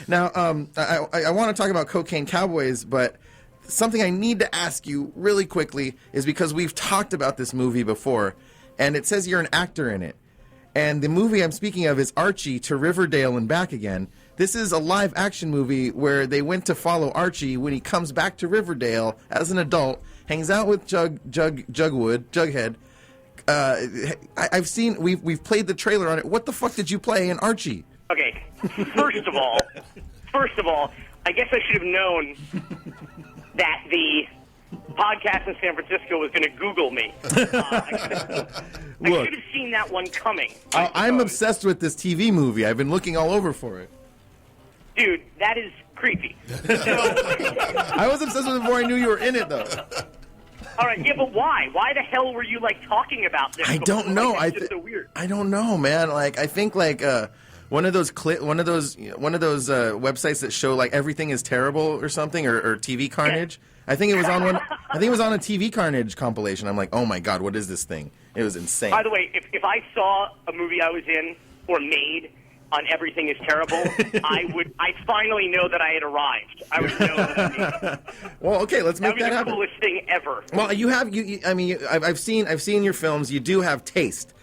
Now, I want to talk about Cocaine Cowboys, but something I need to ask you really quickly is because we've talked about this movie before, and it says you're an actor in it. And the movie I'm speaking of is Archie to Riverdale and Back Again. This is a live-action movie where they went to follow Archie when he comes back to Riverdale as an adult, hangs out with Jughead. I've seen, we've played the trailer on it. What the fuck did you play in Archie? Okay, first of all, I guess I should have known that the podcast in San Francisco was going to Google me. I should have seen that one coming. I'm obsessed with this TV movie. I've been looking all over for it. Dude, that is creepy. I was obsessed with it before I knew you were in it, though. All right, yeah, but why? Why the hell were you talking about this? I don't know. It's just so weird. I don't know, man. I think one of those websites that show everything is terrible or something, or TV Carnage. I think it was on one. I think it was on a TV Carnage compilation. I'm like, oh my god, what is this thing? It was insane. By the way, if I saw a movie I was in or made on Everything is Terrible, I'd finally know that I had arrived. I would know that. Well, okay, let's make that happen. That would be the coolest thing ever. Well, I've seen your films. You do have taste.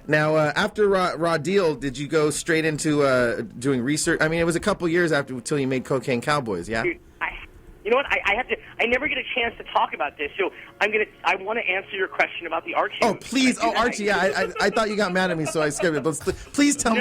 Now, after Raw Deal, did you go straight into doing research? I mean, it was a couple years until you made Cocaine Cowboys, yeah? Dude, you know what? I never get a chance to talk about this, so I want to answer your question about the Archie. Oh, please. Oh, Archie, yeah. I thought you got mad at me, so I skipped it. But please tell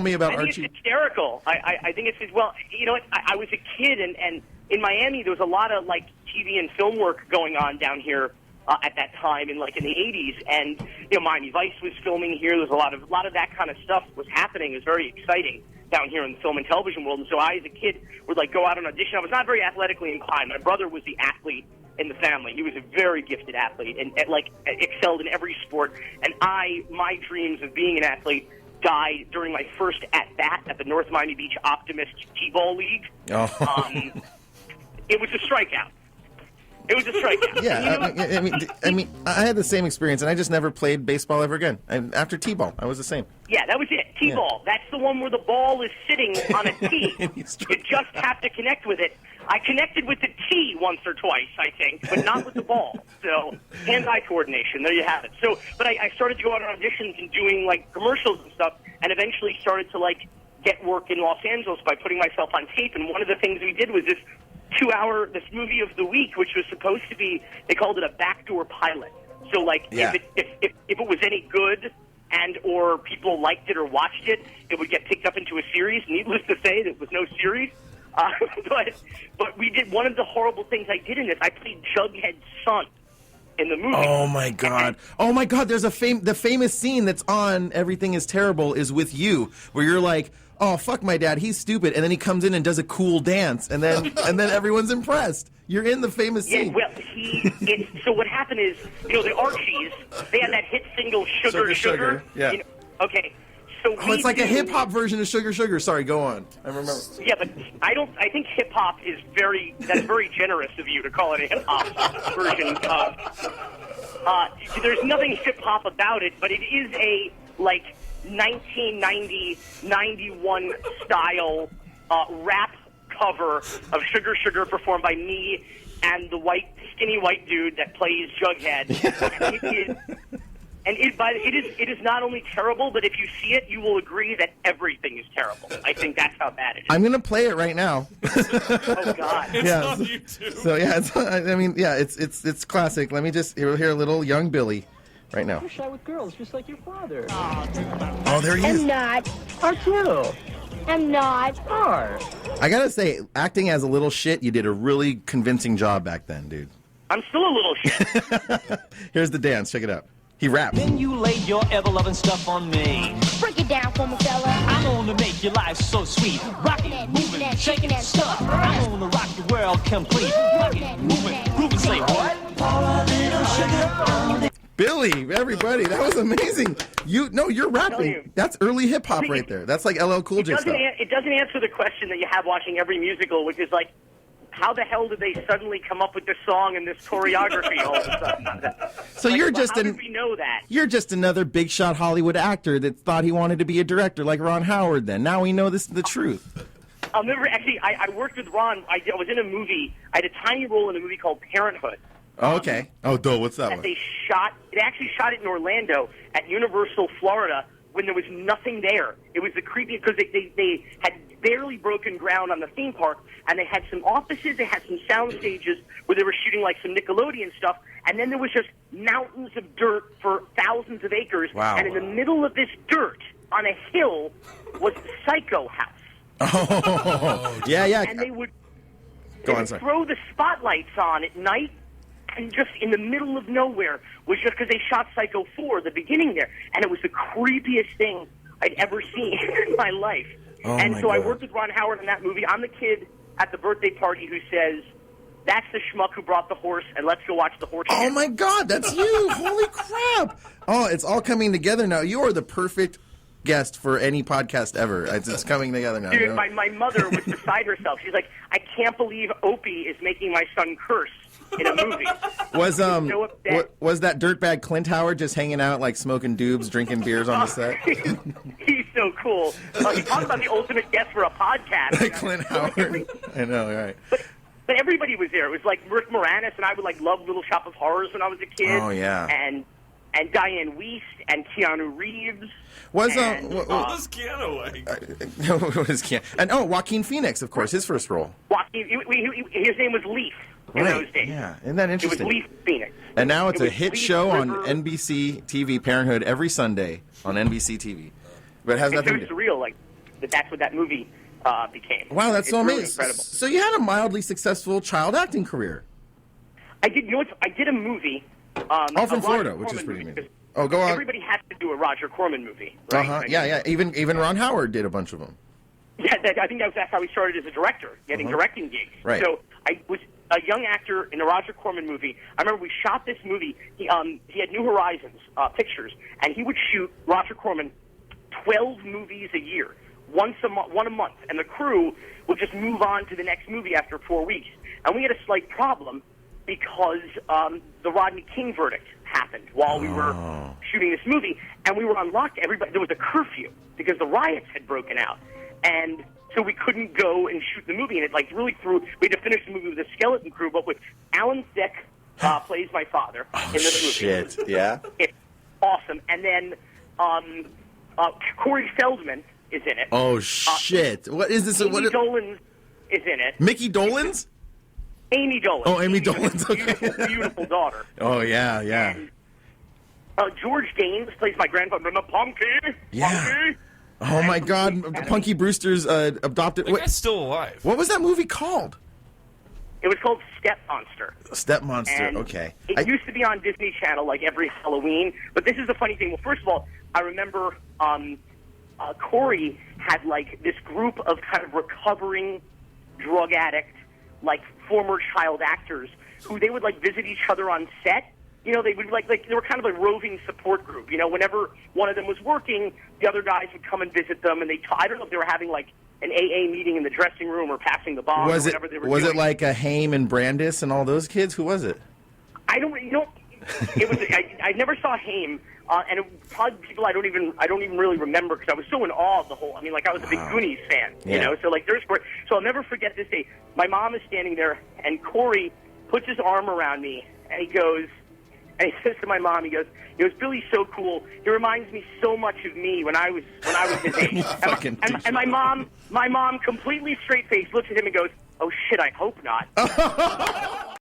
me about Archie. It's hysterical. I think it's, well, you know what? I was a kid, and in Miami, there was a lot of, TV and film work going on down here at that time in the 80s, and, Miami Vice was filming here. There was a lot of that kind of stuff was happening. It was very exciting down here in the film and television world. And so I, as a kid, would go out and audition. I was not very athletically inclined. My brother was the athlete in the family. He was a very gifted athlete and excelled in every sport. And my dreams of being an athlete died during my first at-bat at the North Miami Beach Optimist T-Ball League. Oh. It was a strikeout. It was a strikeout. Yeah, I mean, I had the same experience, and I just never played baseball ever again. And after T-ball, I was the same. Yeah, that was it. T-ball. Yeah. That's the one where the ball is sitting on a tee. You just have to connect with it. I connected with the tee once or twice, I think, but not with the ball. So, hand-eye coordination. There you have it. So, but I started to go out on auditions and doing commercials and stuff, and eventually started to get work in Los Angeles by putting myself on tape. And one of the things we did was this movie of the week, which was supposed to be, they called it a backdoor pilot. So if it was any good and or people liked it or watched it, it would get picked up into a series. Needless to say, there was no series. But we did one of the horrible things I did in this. I played Jughead's son in the movie. Oh my god! Oh my god! There's the famous scene that's on Everything Is Terrible is with you, where you're like, oh, fuck my dad, he's stupid. And then he comes in and does a cool dance, and then everyone's impressed. You're in the famous scene. Yeah, well, so what happened is, the Archies, they had that hit single, Sugar. Yeah. Okay. So it's like a hip-hop version of Sugar Sugar. Sorry, go on. I remember. Yeah, but I think hip-hop is that's very generous of you to call it a hip-hop version of... there's nothing hip-hop about it, but it is a, 1990, 91 style rap cover of Sugar Sugar performed by me and the skinny white dude that plays Jughead. It is not only terrible, but if you see it, you will agree that everything is terrible. I think that's how bad it is. I'm going to play it right now. Oh, God. It's on YouTube. So, yeah, it's classic. Let me just hear a little young Billy right now. You're shy with girls, just like your father. Oh, there he is. I'm not. Aren't you? I'm not. Are. I got to say, acting as a little shit, you did a really convincing job back then, dude. I'm still a little shit. Here's the dance. Check it out. He rapped. Then you laid your ever-loving stuff on me. Break it down for me, fella. I'm gonna make your life so sweet. Rockin', moving, shaking that stuff. I'm gonna rock the world complete. Rockin', moving, grooving, say what? Billy, everybody, that was amazing. You're rapping. That's early hip hop right there. That's like LL Cool J stuff. It doesn't answer the question that you have watching every musical, which is how the hell did they suddenly come up with this song and this choreography all of a sudden? So how did we know that? You're just another big shot Hollywood actor that thought he wanted to be a director like Ron Howard. Then now we know the truth. I'll never actually. I worked with Ron. I was in a movie. I had a tiny role in a movie called Parenthood. Oh, okay. Oh, duh, what's that one? They actually shot it in Orlando at Universal, Florida, when there was nothing there. It was the creepiest because they had barely broken ground on the theme park, and they had some offices, they had some sound stages where they were shooting like some Nickelodeon stuff, and then there was just mountains of dirt for thousands of acres. Wow. And in the middle of this dirt, on a hill, was the Psycho House. Oh, yeah. And they would sorry. throw the spotlights on at night, and just in the middle of nowhere was just because they shot Psycho 4, the beginning there, and it was the creepiest thing I'd ever seen in my life. Oh, and my so I God. worked with Ron Howard in that movie. I'm the kid at the birthday party who says, "That's the schmuck who brought the horse, and let's go watch the horse." Oh, my God, that's you. Holy crap. Oh, it's all coming together now. You are the perfect guest for any podcast ever. It's coming together now. Dude, you know? my mother was beside herself. She's like, "I can't believe Opie is making my son curse in a movie." Was so upset. was that dirtbag Clint Howard just hanging out, like smoking doobs, drinking beers on the set? He's so cool. He talks about the ultimate guest for a podcast. Clint Howard. I know, right? But everybody was there. It was like Rick Moranis, and I would like love Little Shop of Horrors when I was a kid. Oh, yeah. And Diane Wiest and Keanu Reeves. Was What was Keanu like? what was Keanu? And Joaquin Phoenix, of course, his first role. Joaquin, his name was Leaf in those days. Yeah, isn't that It was interesting? Leaf Phoenix. And now it's It a was hit Leaf show on River. NBC TV, Parenthood, every Sunday on NBC TV. But it has It's so nothing to do. surreal, like that's what that movie became. Wow, that's It's so really amazing. incredible. So you had a mildly successful child acting career. I did. You know what? I did a movie. All a from Roger Florida, which is Corman pretty movie, amazing. Oh, go on. Everybody has to do a Roger Corman movie, right? Uh-huh. Like, Yeah. Even Ron Howard did a bunch of them. Yeah, I think that's how he started as a director, getting directing gigs. Right. So I was a young actor in a Roger Corman movie. I remember we shot this movie. He had New Horizons Pictures, and he would shoot Roger Corman 12 movies a year, one a month, and the crew would just move on to the next movie after 4 weeks. And we had a slight problem because the Rodney King verdict happened while we were shooting this movie, and we were on lockdown. There was a curfew because the riots had broken out, and so we couldn't go and shoot the movie. And it really threw. We had to finish the movie with a skeleton crew, but with Alan Thicke plays my father in this movie. Shit. Yeah. It's awesome. And then Corey Feldman is in it. Oh shit! What is this? Amy Dolenz is in it. Mickey Dolenz? Amy Dolenz. Oh, Amy Dolenz. Okay. Beautiful, beautiful daughter. Oh yeah. And, George Gaines plays my grandfather, the Punky. Yeah. Punky. Oh my God! Punky Brewster's adopted. That guy's still alive. What was that movie called? It was called Stepmonster. Stepmonster. And Okay. It used to be on Disney Channel like every Halloween. But this is the funny thing. Well, first of all, I remember Corey had like this group of kind of recovering drug addict, like former child actors who they would like visit each other on set. You know, they would like they were kind of a roving support group. You know, whenever one of them was working, the other guys would come and visit them, and I don't know if they were having like an AA meeting in the dressing room or passing the bong. Was or it whatever they were was doing. it like a Haim and Brandis and all those kids? Who was it? I don't, you know, it was. I never saw Haim, and it, probably people I don't even really remember because I was so in awe of the whole. I mean, like I was a big Goonies fan, you know. So like so I'll never forget this day. My mom is standing there, and Corey puts his arm around me, and he goes, and he says to my mom, he goes, Billy's so cool. He reminds me so much of me when I was his age. and my mom, completely straight faced, looks at him and goes, "Oh shit, I hope not."